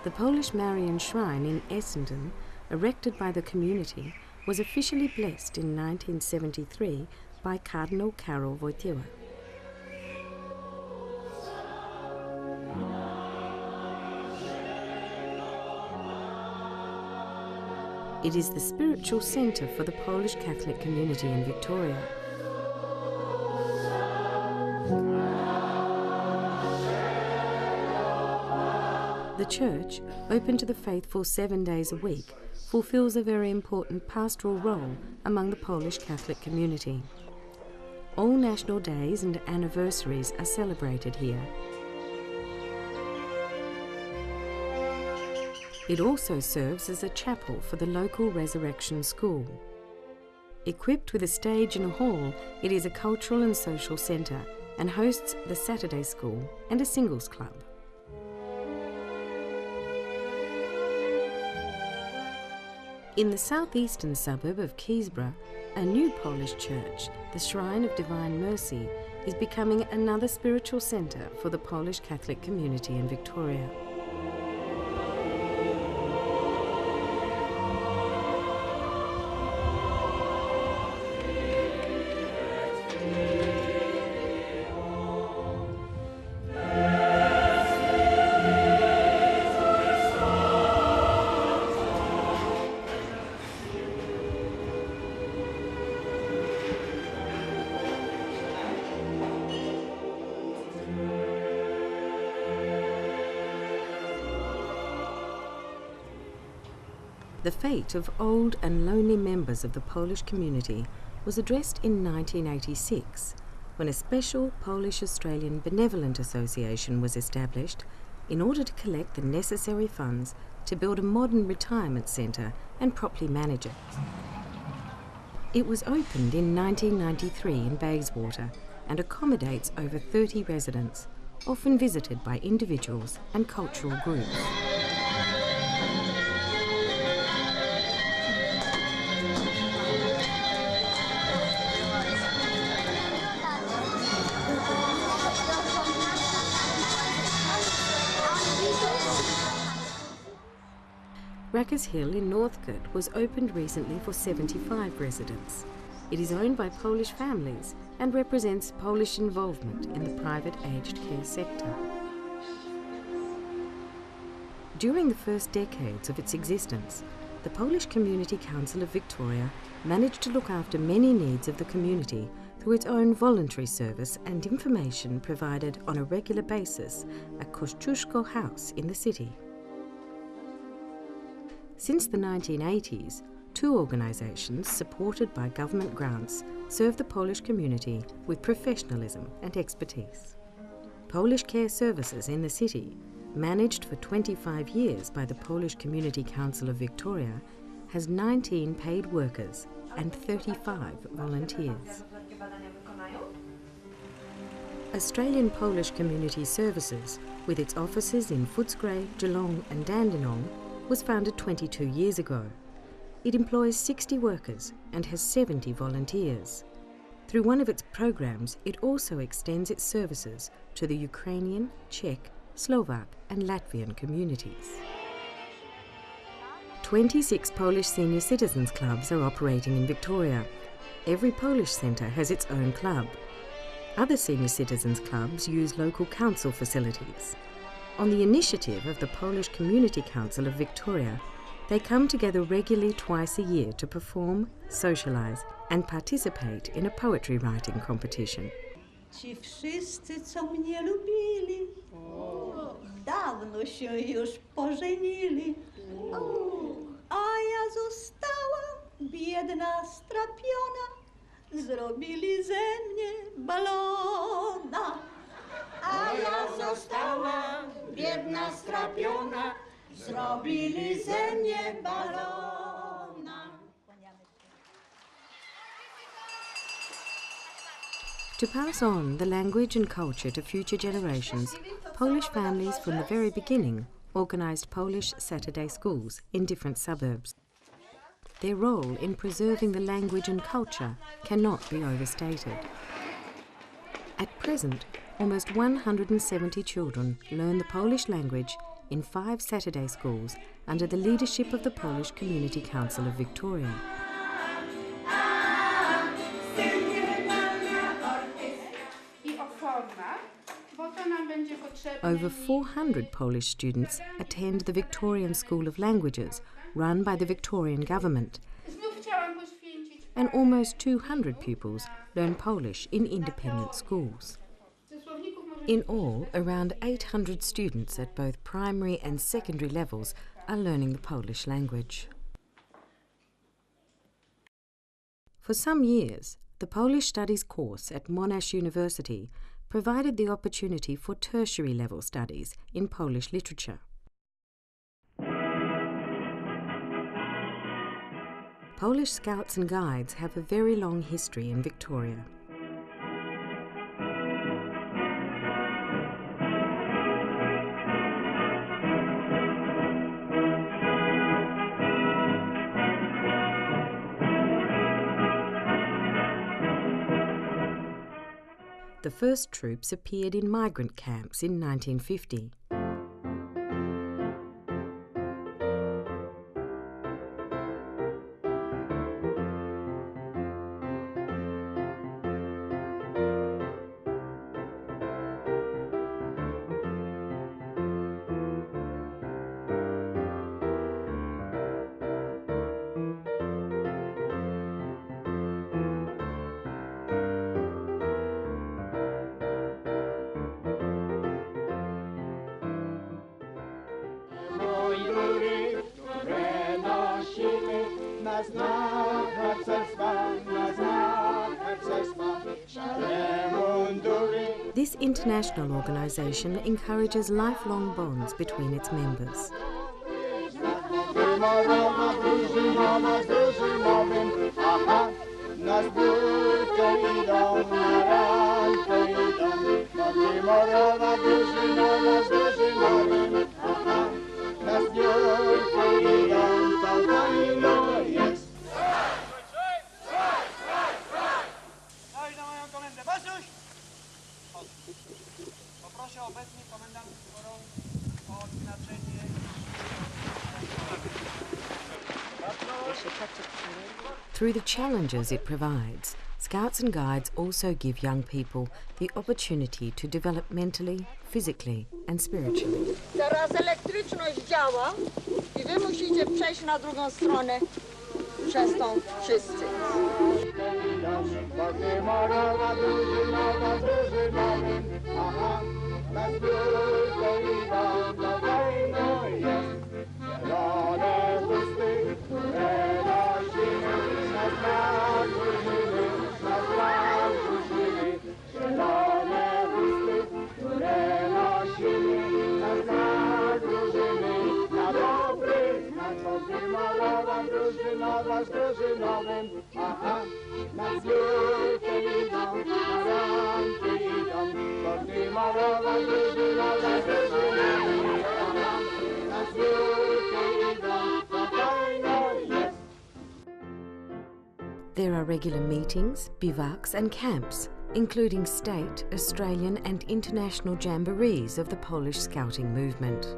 The Polish Marian Shrine in Essendon, erected by the community, was officially blessed in 1973 by Cardinal Karol Wojtyła. It is the spiritual centre for the Polish Catholic community in Victoria. The church, open to the faithful 7 days a week, fulfills a very important pastoral role among the Polish Catholic community. All national days and anniversaries are celebrated here. It also serves as a chapel for the local Resurrection School. Equipped with a stage and a hall, it is a cultural and social centre and hosts the Saturday School and a singles club. In the southeastern suburb of Keysborough, a new Polish church, the Shrine of Divine Mercy, is becoming another spiritual centre for the Polish Catholic community in Victoria. The fate of old and lonely members of the Polish community was addressed in 1986, when a special Polish-Australian Benevolent Association was established in order to collect the necessary funds to build a modern retirement centre and properly manage it. It was opened in 1993 in Bayswater and accommodates over 30 residents, often visited by individuals and cultural groups. Rackers Hill in Northcote was opened recently for 75 residents. It is owned by Polish families and represents Polish involvement in the private aged care sector. During the first decades of its existence, the Polish Community Council of Victoria managed to look after many needs of the community through its own voluntary service and information provided on a regular basis at Kościuszko House in the city. Since the 1980s, two organisations supported by government grants serve the Polish community with professionalism and expertise. Polish Care Services in the city, managed for 25 years by the Polish Community Council of Victoria, has 19 paid workers and 35 volunteers. Australian Polish Community Services, with its offices in Footscray, Geelong and Dandenong, was founded 22 years ago. It employs 60 workers and has 70 volunteers. Through one of its programs, it also extends its services to the Ukrainian, Czech, Slovak and Latvian communities. 26 Polish senior citizens clubs are operating in Victoria. Every Polish centre has its own club. Other senior citizens clubs use local council facilities. On the initiative of the Polish Community Council of Victoria, they come together regularly twice a year to perform, socialise and participate in a poetry writing competition. Ci wszyscy, co mnie lubili, dawno się już pożenili, a ja zostałam biedna, strapiona, zrobili ze mnie balona. A ja zostałam biedna, strapiona, zrobili ze mnie balona. To pass on the language and culture to future generations, Polish families from the very beginning organised Polish Saturday schools in different suburbs. Their role in preserving the language and culture cannot be overstated. At present, almost 170 children learn the Polish language in 5 Saturday schools under the leadership of the Polish Community Council of Victoria. Over 400 Polish students attend the Victorian School of Languages, run by the Victorian government, and almost 200 pupils learn Polish in independent schools. In all, around 800 students at both primary and secondary levels are learning the Polish language. For some years, the Polish Studies course at Monash University provided the opportunity for tertiary level studies in Polish literature. Polish Scouts and Guides have a very long history in Victoria. The first troops appeared in migrant camps in 1950. This international organisation encourages lifelong bonds between its members. Through the challenges it provides, Scouts and Guides also give young people the opportunity to develop mentally, physically and spiritually. Teraz elektryczność działa i wy musicie przejść na drugą stronę przez tą wszyscy. There are regular meetings, bivouacs and camps, including state, Australian and international jamborees of the Polish Scouting movement.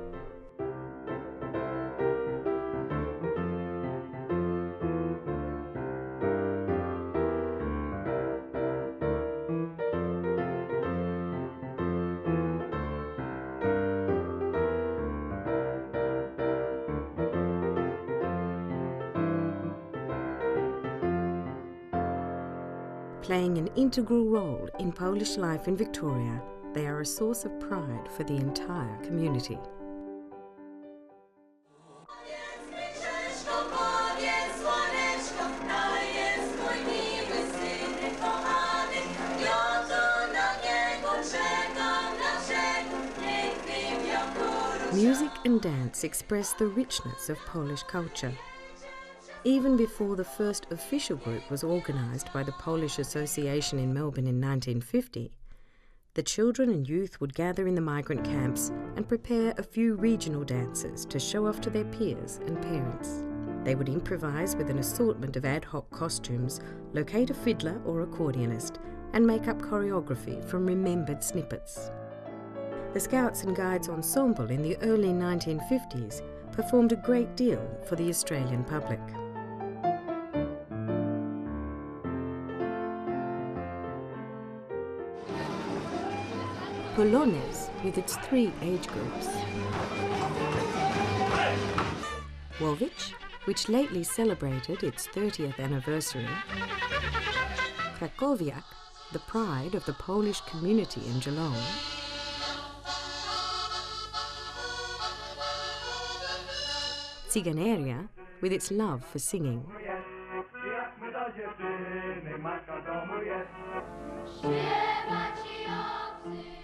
Playing an integral role in Polish life in Victoria, they are a source of pride for the entire community. Music and dance express the richness of Polish culture. Even before the first official group was organised by the Polish Association in Melbourne in 1950, the children and youth would gather in the migrant camps and prepare a few regional dances to show off to their peers and parents. They would improvise with an assortment of ad hoc costumes, locate a fiddler or accordionist, and make up choreography from remembered snippets. the Scouts and Guides Ensemble in the early 1950s performed a great deal for the Australian public. Polonaise, with its 3 age groups. Łowicz, which lately celebrated its 30th anniversary. Krakowiak, the pride of the Polish community in Geelong. Cyganeria, with its love for singing.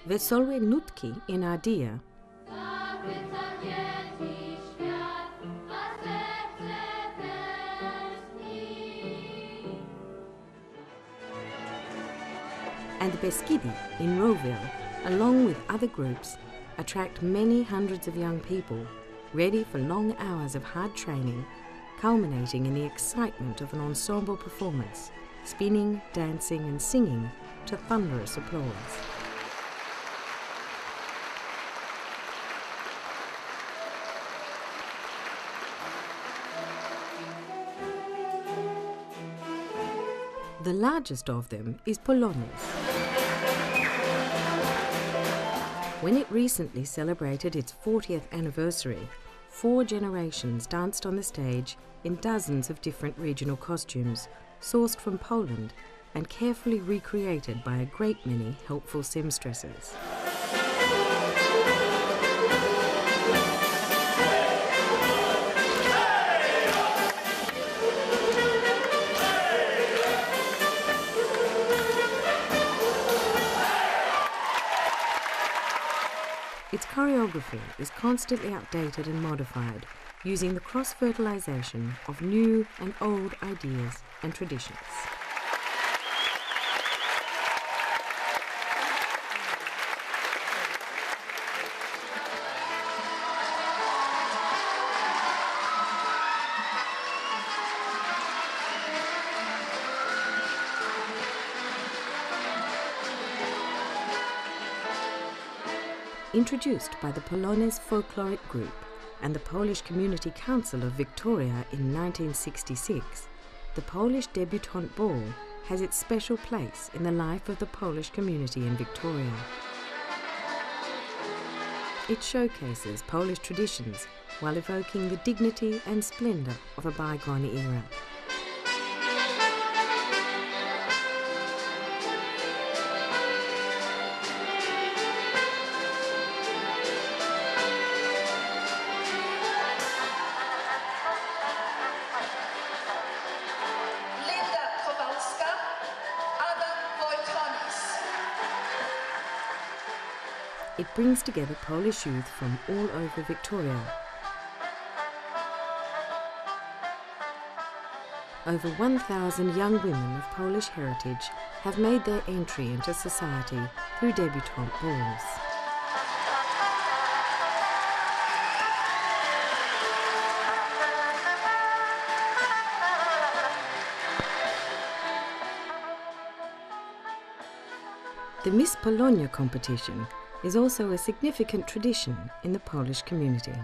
Wesołe Nutki in Ardia. And the Beskidi in Rowville, along with other groups, attract many hundreds of young people ready for long hours of hard training, culminating in the excitement of an ensemble performance, spinning, dancing and singing to thunderous applause. The largest of them is Polonaise. When it recently celebrated its 40th anniversary, 4 generations danced on the stage in dozens of different regional costumes, sourced from Poland and carefully recreated by a great many helpful seamstresses. Its choreography is constantly updated and modified, using the cross-fertilization of new and old ideas and traditions. Introduced by the Polonaise Folkloric Group and the Polish Community Council of Victoria in 1966, the Polish Debutante Ball has its special place in the life of the Polish community in Victoria. It showcases Polish traditions while evoking the dignity and splendour of a bygone era. It brings together Polish youth from all over Victoria. Over 1,000 young women of Polish heritage have made their entry into society through debutante balls. The Miss Polonia competition is also a significant tradition in the Polish community.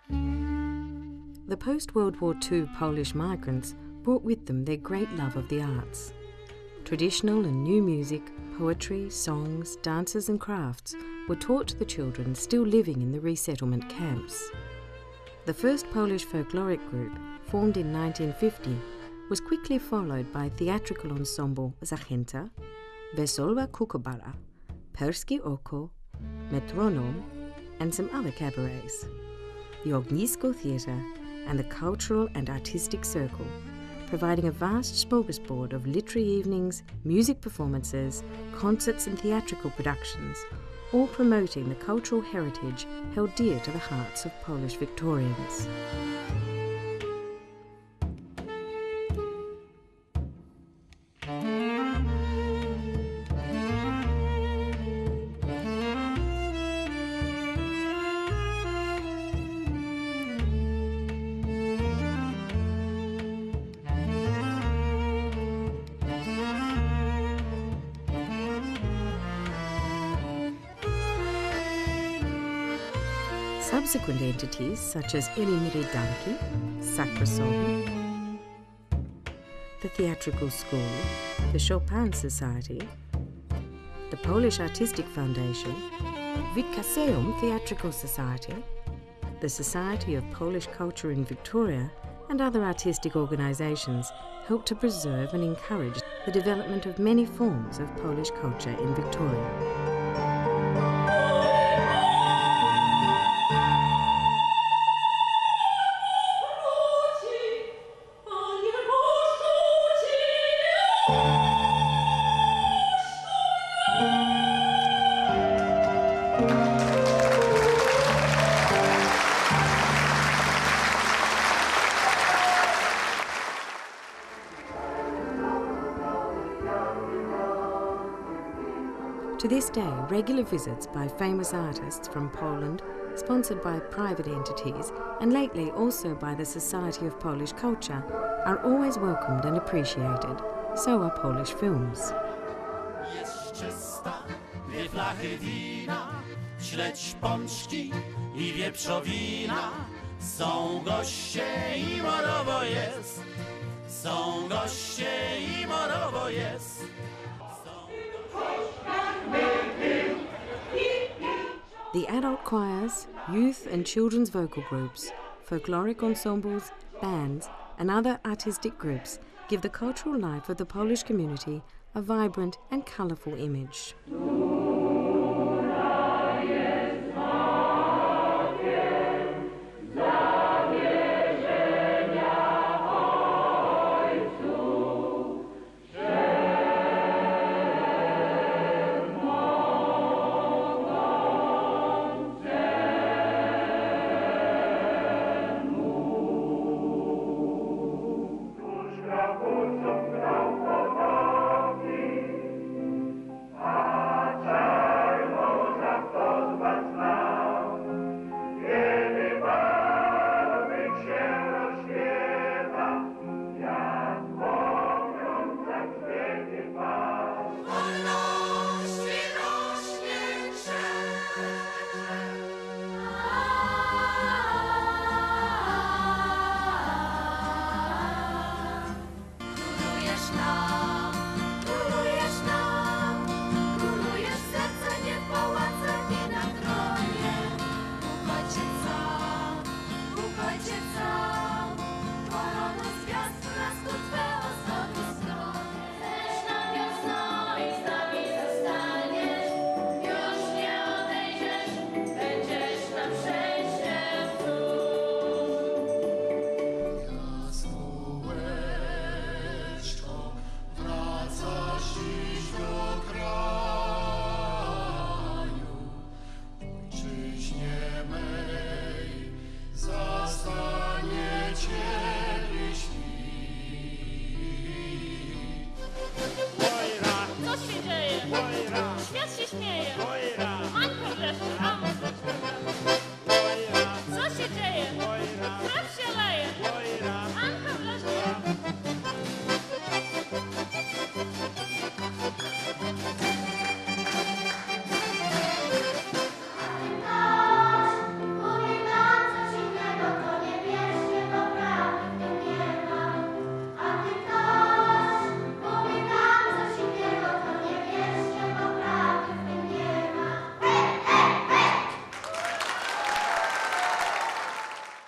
The post-World War II Polish migrants brought with them their great love of the arts. Traditional and new music, poetry, songs, dances and crafts were taught to the children still living in the resettlement camps. The first Polish folkloric group, formed in 1950, was quickly followed by theatrical ensemble Zachęta, Wesoła Kukobara, Perskie Oko, Metronome, and some other cabarets, the Ognisko Theatre, and the Cultural and Artistic Circle, providing a vast smorgasbord of literary evenings, music performances, concerts and theatrical productions, all promoting the cultural heritage held dear to the hearts of Polish Victorians. Subsequent entities such as Danki, Sakrasol, the Theatrical School, the Chopin Society, the Polish Artistic Foundation, Witkaseum Theatrical Society, the Society of Polish Culture in Victoria, and other artistic organisations help to preserve and encourage the development of many forms of Polish culture in Victoria. To this day, regular visits by famous artists from Poland, sponsored by private entities, and lately also by the Society of Polish Culture, are always welcomed and appreciated. So are Polish films. Jest czysta, dwie flachy wina, śledź pączki i wieprzowina. Są goście i morowo jest, są goście i morowo jest. The adult choirs, youth and children's vocal groups, folkloric ensembles, bands, and other artistic groups give the cultural life of the Polish community a vibrant and colourful image.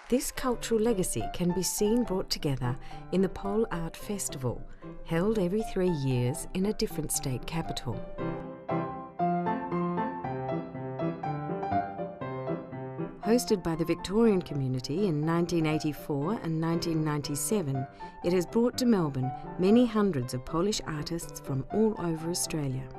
This cultural legacy can be seen brought together in the Pole Art Festival, held every 3 years in a different state capital. Hosted by the Victorian community in 1984 and 1997, it has brought to Melbourne many hundreds of Polish artists from all over Australia.